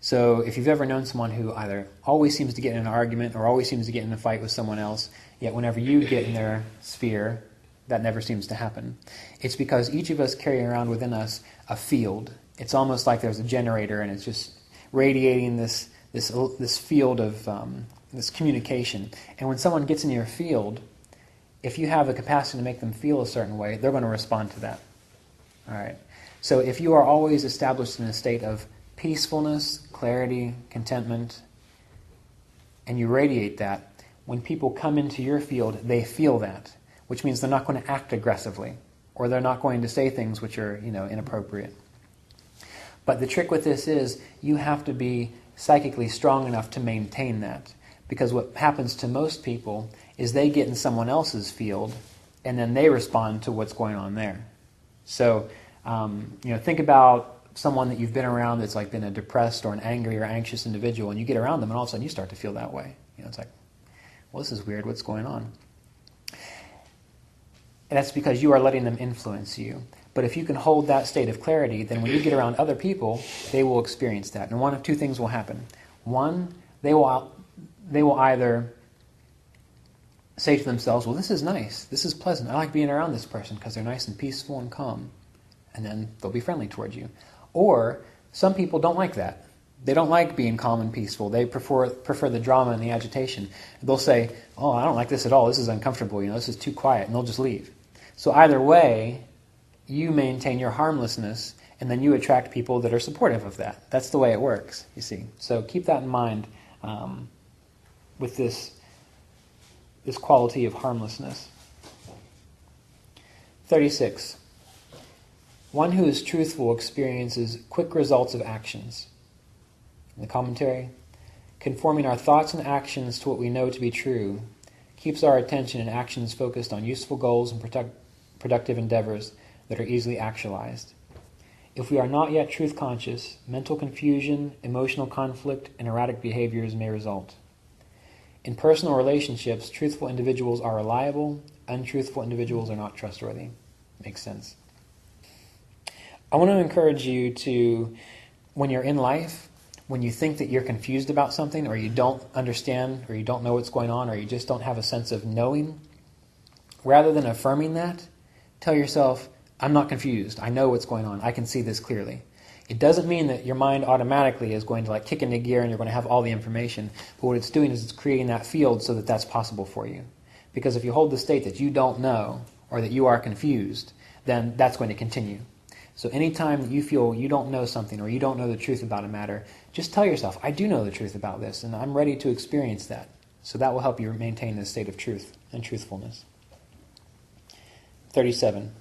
So if you've ever known someone who either always seems to get in an argument or always seems to get in a fight with someone else, yet whenever you get in their sphere, that never seems to happen. It's because each of us carry around within us a field. It's almost like there's a generator and it's just radiating this field of this communication. And when someone gets in your field, if you have the capacity to make them feel a certain way, they're going to respond to that. All right. So if you are always established in a state of peacefulness, clarity, contentment, and you radiate that, when people come into your field, they feel that, which means they're not going to act aggressively, or they're not going to say things which are, inappropriate. But the trick with this is you have to be psychically strong enough to maintain that. Because what happens to most people is they get in someone else's field and then they respond to what's going on there. So, think about someone that you've been around that's like been a depressed or an angry or anxious individual, and you get around them and all of a sudden you start to feel that way. It's like, well, this is weird, what's going on? And that's because you are letting them influence you. But if you can hold that state of clarity, then when you get around other people, they will experience that. And one of two things will happen. One, they will either say to themselves, well, this is nice, this is pleasant, I like being around this person because they're nice and peaceful and calm. And then they'll be friendly towards you. Or some people don't like that. They don't like being calm and peaceful. They prefer the drama and the agitation. They'll say, oh, I don't like this at all, this is uncomfortable, this is too quiet, and they'll just leave. So either way, you maintain your harmlessness, and then you attract people that are supportive of that. That's the way it works, you see. So keep that in mind with this quality of harmlessness. 36. One who is truthful experiences quick results of actions. In the commentary, conforming our thoughts and actions to what we know to be true keeps our attention and actions focused on useful goals and productive endeavors that are easily actualized. If we are not yet truth conscious, mental confusion, emotional conflict, and erratic behaviors may result. In personal relationships, truthful individuals are reliable, untruthful individuals are not trustworthy. Makes sense. I want to encourage you to, when you're in life, when you think that you're confused about something, or you don't understand, or you don't know what's going on, or you just don't have a sense of knowing, rather than affirming that, tell yourself, I'm not confused. I know what's going on. I can see this clearly. It doesn't mean that your mind automatically is going to kick into gear and you're going to have all the information. But what it's doing is it's creating that field so that that's possible for you. Because if you hold the state that you don't know or that you are confused, then that's going to continue. So anytime that you feel you don't know something or you don't know the truth about a matter, just tell yourself, I do know the truth about this and I'm ready to experience that. So that will help you maintain this state of truth and truthfulness. 37.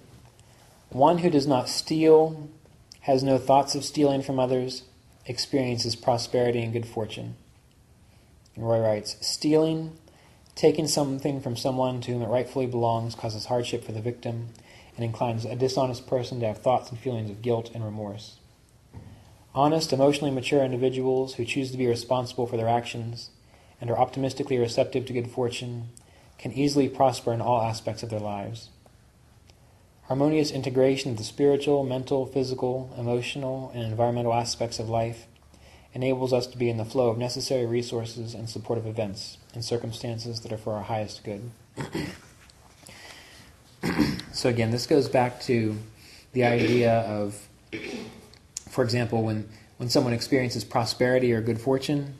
One who does not steal, has no thoughts of stealing from others, experiences prosperity and good fortune. And Roy writes, stealing, taking something from someone to whom it rightfully belongs, causes hardship for the victim and inclines a dishonest person to have thoughts and feelings of guilt and remorse. Honest, emotionally mature individuals who choose to be responsible for their actions and are optimistically receptive to good fortune can easily prosper in all aspects of their lives. Harmonious integration of the spiritual, mental, physical, emotional, and environmental aspects of life enables us to be in the flow of necessary resources and supportive events and circumstances that are for our highest good. So again, this goes back to the idea of, for example, when someone experiences prosperity or good fortune,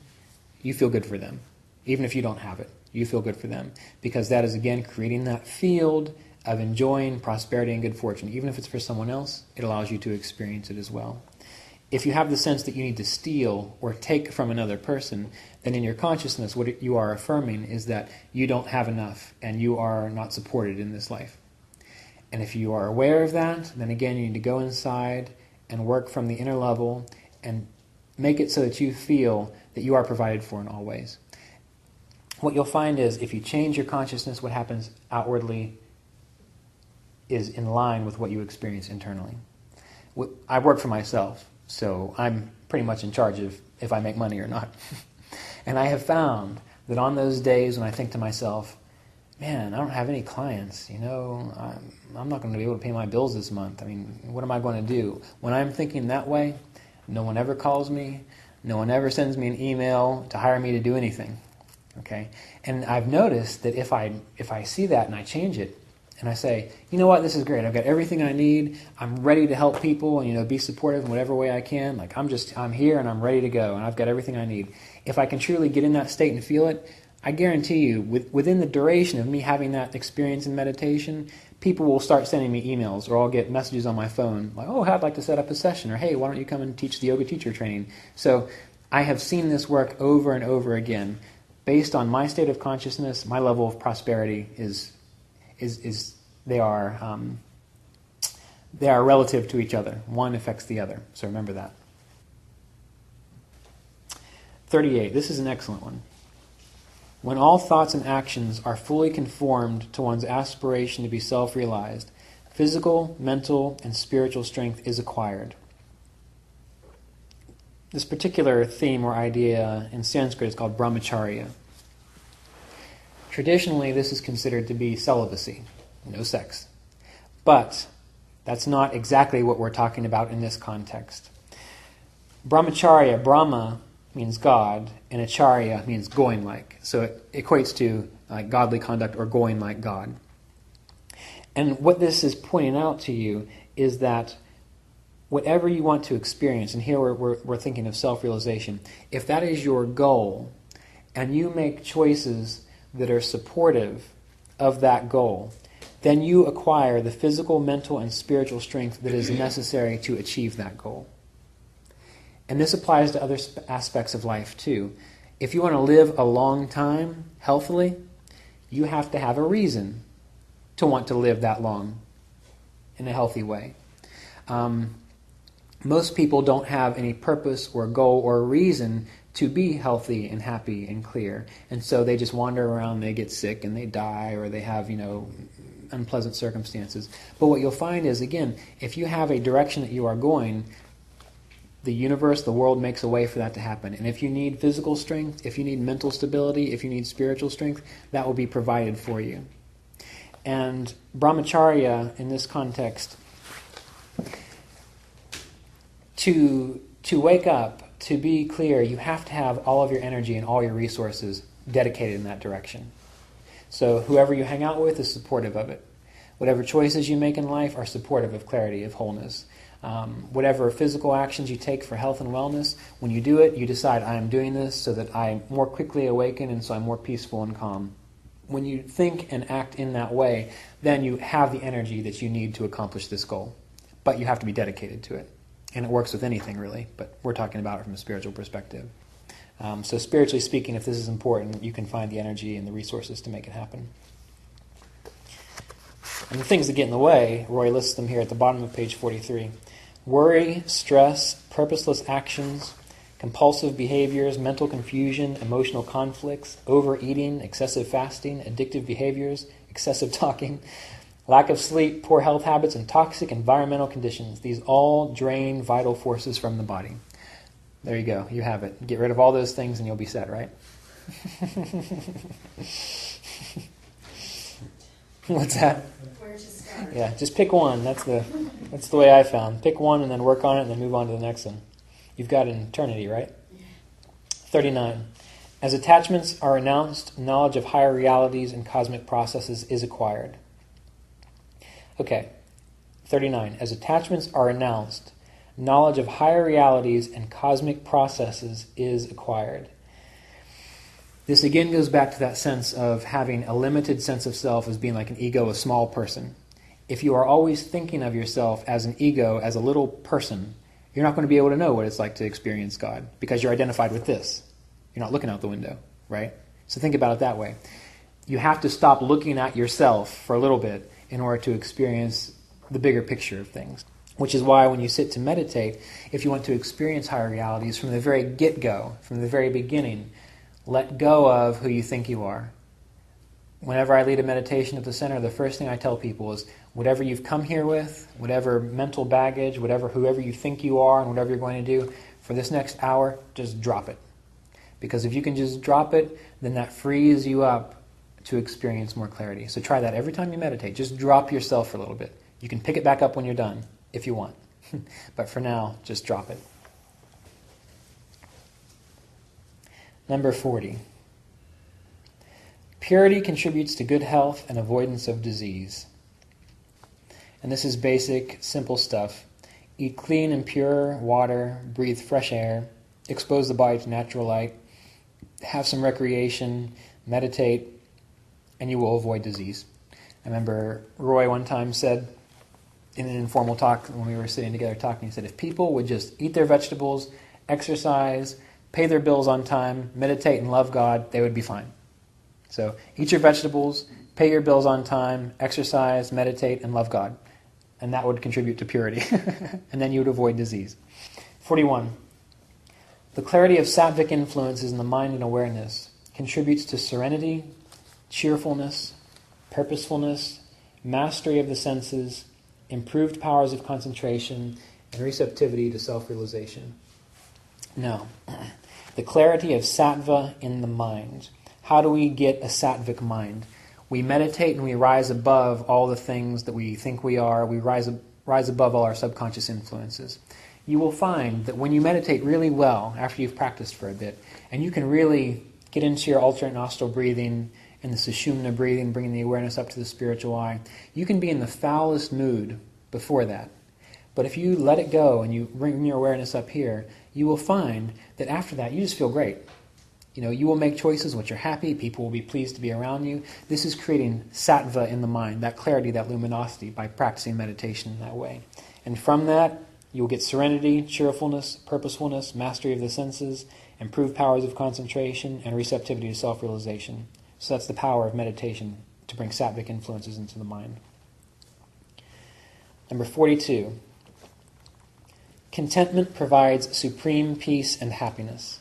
you feel good for them. Even if you don't have it, you feel good for them. Because that is, again, creating that field of enjoying prosperity and good fortune. Even if it's for someone else, it allows you to experience it as well. If you have the sense that you need to steal or take from another person, then in your consciousness, what you are affirming is that you don't have enough and you are not supported in this life. And if you are aware of that, then again, you need to go inside and work from the inner level and make it so that you feel that you are provided for in all ways. What you'll find is if you change your consciousness, what happens outwardly is in line with what you experience internally. I work for myself, so I'm pretty much in charge of if I make money or not. And I have found that on those days when I think to myself, man, I don't have any clients, I'm not going to be able to pay my bills this month. I mean, what am I going to do? When I'm thinking that way, no one ever calls me, No one ever sends me an email to hire me to do anything. Okay? And I've noticed that if I see that and I change it, and I say, you know what, this is great. I've got everything I need. I'm ready to help people and, be supportive in whatever way I can. Like I'm here and I'm ready to go and I've got everything I need. If I can truly get in that state and feel it, I guarantee you, within the duration of me having that experience in meditation, people will start sending me emails, or I'll get messages on my phone like, oh, I'd like to set up a session, or hey, why don't you come and teach the yoga teacher training? So I have seen this work over and over again. Based on my state of consciousness, my level of prosperity is they are relative to each other. One affects the other. So remember that. 38. This is an excellent one. When all thoughts and actions are fully conformed to one's aspiration to be self-realized, physical, mental, and spiritual strength is acquired. This particular theme or idea in Sanskrit is called brahmacharya. Traditionally, this is considered to be celibacy, no sex. But that's not exactly what we're talking about in this context. Brahmacharya, Brahma means God, and acharya means going like. So it equates to godly conduct or going like God. And what this is pointing out to you is that whatever you want to experience, and here we're thinking of self-realization, if that is your goal, and you make choices that are supportive of that goal, then you acquire the physical, mental, and spiritual strength that is necessary to achieve that goal. And this applies to other aspects of life too. If you want to live a long time healthily, you have to have a reason to want to live that long in a healthy way. Most people don't have any purpose or goal or reason to be healthy and happy and clear. And so they just wander around, they get sick and they die, or they have, unpleasant circumstances. But what you'll find is, again, if you have a direction that you are going, the universe, the world makes a way for that to happen. And if you need physical strength, if you need mental stability, if you need spiritual strength, that will be provided for you. And brahmacharya, in this context, to wake up, to be clear, you have to have all of your energy and all your resources dedicated in that direction. So whoever you hang out with is supportive of it. Whatever choices you make in life are supportive of clarity, of wholeness. Whatever physical actions you take for health and wellness, when you do it, you decide, I am doing this so that I more quickly awaken and so I'm more peaceful and calm. When you think and act in that way, then you have the energy that you need to accomplish this goal. But you have to be dedicated to it. And it works with anything, really, but we're talking about it from a spiritual perspective. So spiritually speaking, if this is important, you can find the energy and the resources to make it happen. And the things that get in the way, Roy lists them here at the bottom of page 43. Worry, stress, purposeless actions, compulsive behaviors, mental confusion, emotional conflicts, overeating, excessive fasting, addictive behaviors, excessive talking, lack of sleep, poor health habits, and toxic environmental conditions. These all drain vital forces from the body. There you go. You have it. Get rid of all those things and you'll be set, right? What's that? Where to start? Yeah, just pick one. That's the way I found. Pick one and then work on it and then move on to the next one. You've got an eternity, right? 39. As attachments are renounced, knowledge of higher realities and cosmic processes is acquired. Okay, 39. As attachments are renounced, knowledge of higher realities and cosmic processes is acquired. This again goes back to that sense of having a limited sense of self as being like an ego, a small person. If you are always thinking of yourself as an ego, as a little person, you're not going to be able to know what it's like to experience God because you're identified with this. You're not looking out the window, right? So think about it that way. You have to stop looking at yourself for a little bit in order to experience the bigger picture of things. Which is why when you sit to meditate, if you want to experience higher realities from the very get-go, from the very beginning, let go of who you think you are. Whenever I lead a meditation at the center, the first thing I tell people is, whatever you've come here with, whatever mental baggage, whoever you think you are and whatever you're going to do, for this next hour, just drop it. Because if you can just drop it, then that frees you up to experience more clarity. So try that every time you meditate. Just drop yourself for a little bit. You can pick it back up when you're done, if you want. But for now, just drop it. Number 40. Purity contributes to good health and avoidance of disease. And this is basic, simple stuff. Eat clean and pure water, breathe fresh air, expose the body to natural light, have some recreation, meditate, and you will avoid disease. I remember Roy one time said, in an informal talk when we were sitting together talking, he said, if people would just eat their vegetables, exercise, pay their bills on time, meditate and love God, they would be fine. So eat your vegetables, pay your bills on time, exercise, meditate, and love God. And that would contribute to purity. And then you would avoid disease. 41. The clarity of sattvic influences in the mind and awareness contributes to serenity, cheerfulness, purposefulness, mastery of the senses, improved powers of concentration, and receptivity to self-realization. Now, the clarity of sattva in the mind. How do we get a sattvic mind? We meditate and we rise above all the things that we think we are. We rise above all our subconscious influences. You will find that when you meditate really well, after you've practiced for a bit, and you can really get into your alternate nostril breathing and the sushumna breathing, bringing the awareness up to the spiritual eye, you can be in the foulest mood before that. But if you let it go and you bring your awareness up here, you will find that after that you just feel great. You will make choices which are happy, people will be pleased to be around you. This is creating sattva in the mind, that clarity, that luminosity, by practicing meditation in that way. And from that, you will get serenity, cheerfulness, purposefulness, mastery of the senses, improved powers of concentration, and receptivity to self-realization. So that's the power of meditation, to bring sattvic influences into the mind. Number 42. Contentment provides supreme peace and happiness.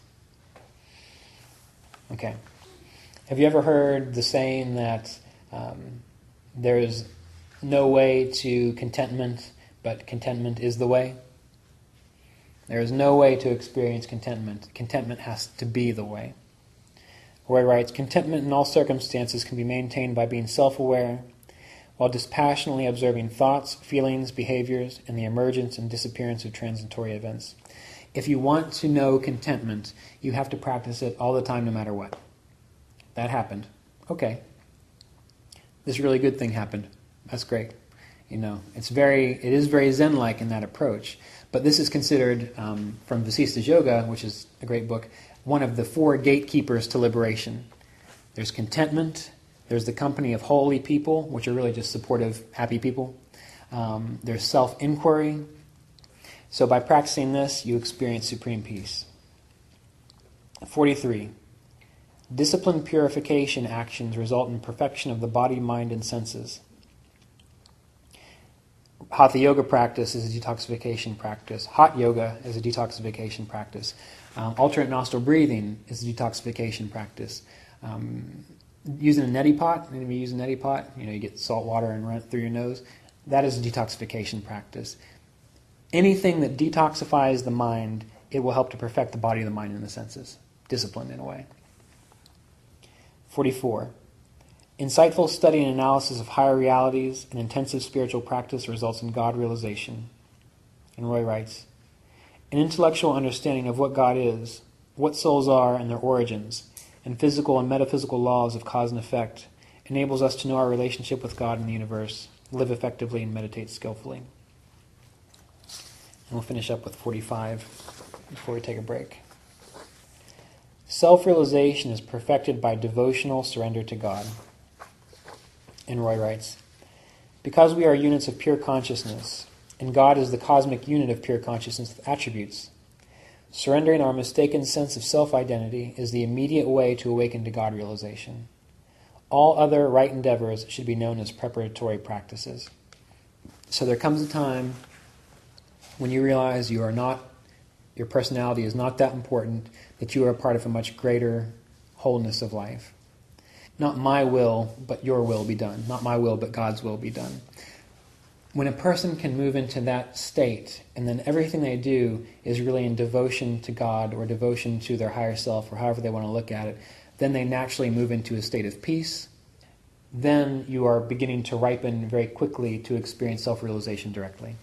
Okay. Have you ever heard the saying that there is no way to contentment, but contentment is the way? There is no way to experience contentment. Contentment has to be the way. Roy writes, contentment in all circumstances can be maintained by being self-aware, while dispassionately observing thoughts, feelings, behaviors, and the emergence and disappearance of transitory events. If you want to know contentment, you have to practice it all the time, no matter what. That happened. Okay. This really good thing happened. That's great. It is very Zen-like in that approach. But this is considered, from Vasishtha's Yoga, which is a great book, one of the 4 gatekeepers to liberation. There's contentment. There's the company of holy people, which are really just supportive, happy people. There's self-inquiry. So by practicing this, you experience supreme peace. 43. Disciplined purification actions result in perfection of the body, mind, and senses. Hatha yoga practice is a detoxification practice. Hot yoga is a detoxification practice. Alternate nostril breathing is a detoxification practice. Using a neti pot, when you use a neti pot, you get salt water and run it through your nose. That is a detoxification practice. Anything that detoxifies the mind, it will help to perfect the body, the mind, and the senses. Disciplined in a way. 44. Insightful study and analysis of higher realities and intensive spiritual practice results in God realization. And Roy writes, an intellectual understanding of what God is, what souls are and their origins, and physical and metaphysical laws of cause and effect enables us to know our relationship with God and the universe, live effectively, and meditate skillfully. And we'll finish up with 45 before we take a break. Self-realization is perfected by devotional surrender to God. And Roy writes, because we are units of pure consciousness, and God is the cosmic unit of pure consciousness with attributes, surrendering our mistaken sense of self-identity is the immediate way to awaken to God realization. All other right endeavors should be known as preparatory practices. So there comes a time when you realize your personality is not that important, that you are a part of a much greater wholeness of life. Not my will, but your will be done. Not my will, but God's will be done. When a person can move into that state, and then everything they do is really in devotion to God or devotion to their higher self, or however they want to look at it, then they naturally move into a state of peace. Then you are beginning to ripen very quickly to experience self-realization directly.